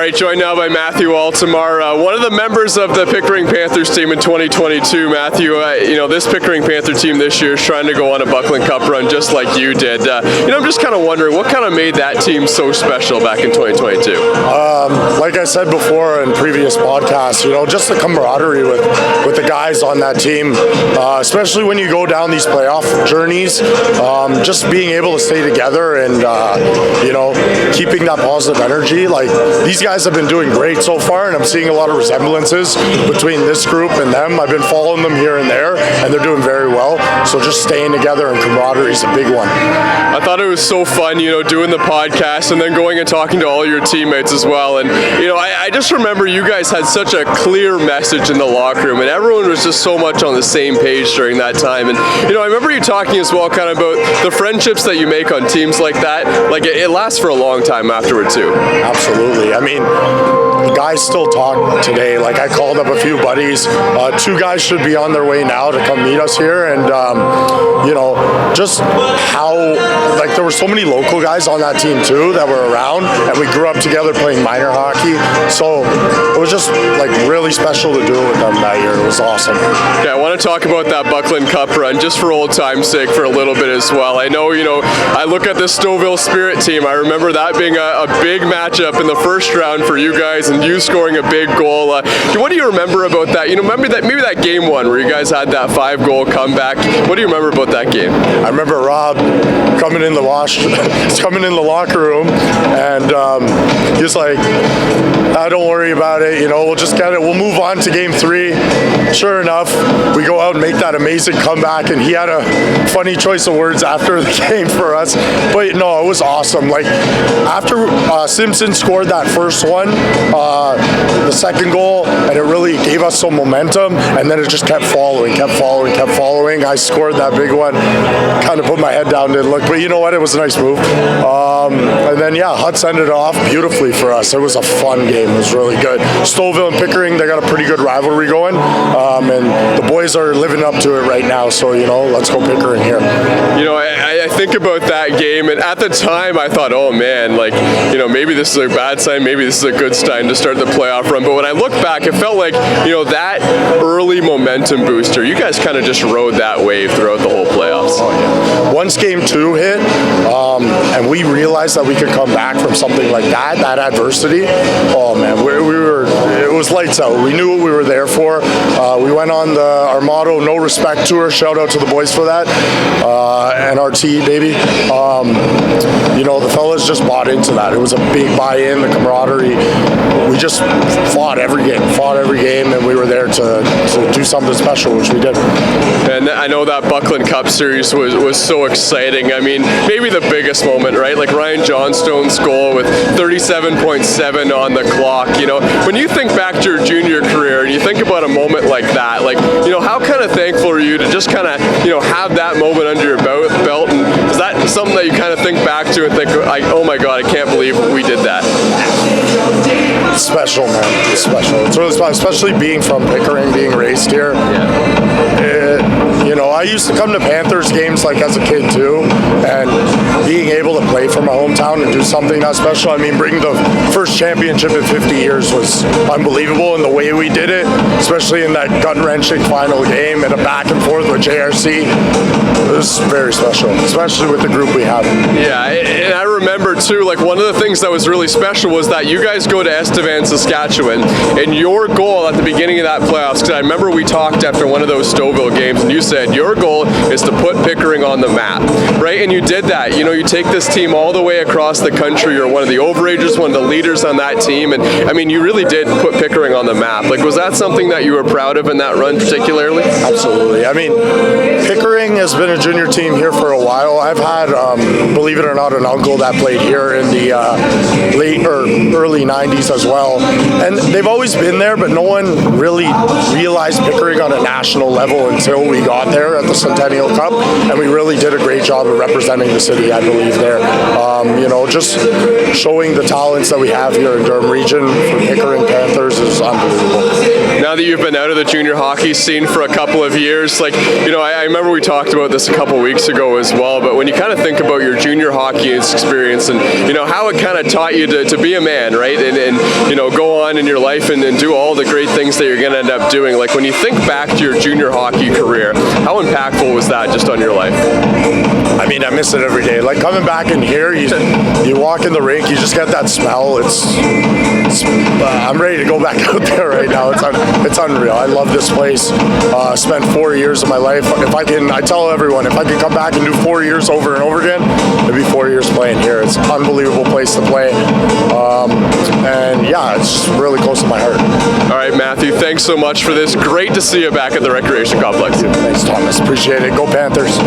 right, joined now by Matthew Altomare, one of the members of the Pickering Panthers team in 2022. Matthew, this Pickering Panther team this year is trying to go on a Buckland Cup run just like you did. I'm just kind of wondering, what kind of made that team so special back in 2022? Like I said before in previous podcasts, just the camaraderie with the guys on that team, especially when you go down these playoff journeys, just being able to stay together and, keeping that positive energy. Like, these guys have been doing great so far, and I'm seeing a lot of resemblances between this group and them. I've been following them here and there, and they're doing very well. So just staying together and camaraderie is a big one. I thought it was so fun, doing the podcast and then going and talking to all your teammates as well. And, I just remember you guys had such a clear message in the locker room, and everyone was just so much on the same page during that time. And, I remember you talking as well kind of about the friendships that you make on teams like that. Like, it lasts for a long time afterward, too. Absolutely. I mean, guys still talk today. Like, I called up a few buddies. Two guys should be on their way now to come meet us here. And, just how, there were so many local guys on that team, too, that were around. And we grew up together playing minor hockey. So it was just, really special to do it with them that year. It was awesome. Okay, I want to talk about that Buckland Cup run, just for old time's sake, for a little bit as well. I know, I look at the Stouffville Spirit team. I remember that being a big matchup in the first round for you guys, and you scoring a big goal. What do you remember about that? Remember that maybe that game one where you guys had that 5-goal comeback. What do you remember about that game? I remember Rob coming in the locker room, and he's like, "Don't worry about it. We'll just get it. We'll move on to game 3." Sure enough, we go out and make that amazing comeback, and he had a funny choice of words after the game for us. But no, it was awesome. After Simpson scored that first one, the second goal, and it really gave us some momentum, and then it just kept following. I scored that big one, kind of put my head down, didn't look, but you know what? It was a nice move. And then, Huts ended it off beautifully for us. It was a fun game. It was really good. Stouffville and Pickering, they got a pretty good rivalry going, and the boys are living up to it right now, so, let's go Pickering here. I think about that game, and at the time I thought, oh man, maybe this is a bad sign, maybe this is a good sign to start the playoff run. But when I look back, it felt like, that early momentum booster, you guys kind of just rode that wave throughout the whole playoffs. Oh, yeah. Once game 2 hit, and we realized that we could come back from something like that adversity, oh man, it was lights out. We knew what we were there for. We went on our motto, no respect tour. Shout out to the boys for that. NRT, baby. The fellas just bought into that. It was a big buy-in, the camaraderie. We just fought every game, and we were there to do something special, which we did. And I know that Buckland Cup series was so exciting. I mean, maybe the biggest moment, right? Like Ryan Johnstone's goal with 37.7 on the clock. When you think back to your junior career and you think about a moment like that, how kind of thankful are you to just kind of, have that moment under your belt? And is that something that you kind of think back to and think, oh my God, I can't believe we did that? It's special, man. It's special. It's really special, especially being from Pickering, being raised here. I used to come to Panthers games as a kid too, and being able to play for my hometown and do something that special. I mean, bringing the first championship in 50 years was unbelievable, and the way we did it, especially in that gut-wrenching final game and a back and forth with JRC, it was very special, especially with the group we have. Yeah, and I remember too, one of the things that was really special was that you guys go to Estevan, Saskatchewan, and your goal at the beginning of that playoffs, because I remember we talked after one of those Stouffville games, and you said your goal is to put Pickering on the map, right? And you did that. You take this team all the way across the country. You're one of the overagers, one of the leaders on that team, and I mean, you really did put Pickering on the map. Was that something that you were proud of in that run particularly? Absolutely. I mean, Pickering has been a junior team here for a while. I've had, believe it or not, an uncle that played here in the early 90s as well, and they've always been there, but no one really realized Pickering on a national level until we got there. there at the Centennial Cup, and we really did a great job of representing the city, I believe, there. Just showing the talents that we have here in Durham region for Pickering Panthers is unbelievable. Now that you've been out of the junior hockey scene for a couple of years, I remember we talked about this a couple weeks ago as well, but when you kind of think about your junior hockey experience and, how it kind of taught you to be a man, right? And go on in your life and do all the great things that you're going to end up doing. Like when you think back to your junior hockey career, how impactful was that just on your life? I mean, I miss it every day. Like coming back in here, you walk in the rink, you just get that smell. I'm ready to go back out there right now. It's unreal. I love this place. Spent 4 years of my life. I tell everyone, if I could come back and do 4 years over and over again, it'd be 4 years playing here. It's an unbelievable place to play. And yeah, it's just really close to my heart. All right, Matthew, thanks so much for this. Great to see you back at the Recreation Complex. Thanks, Thomas. Appreciate it. Go Panthers.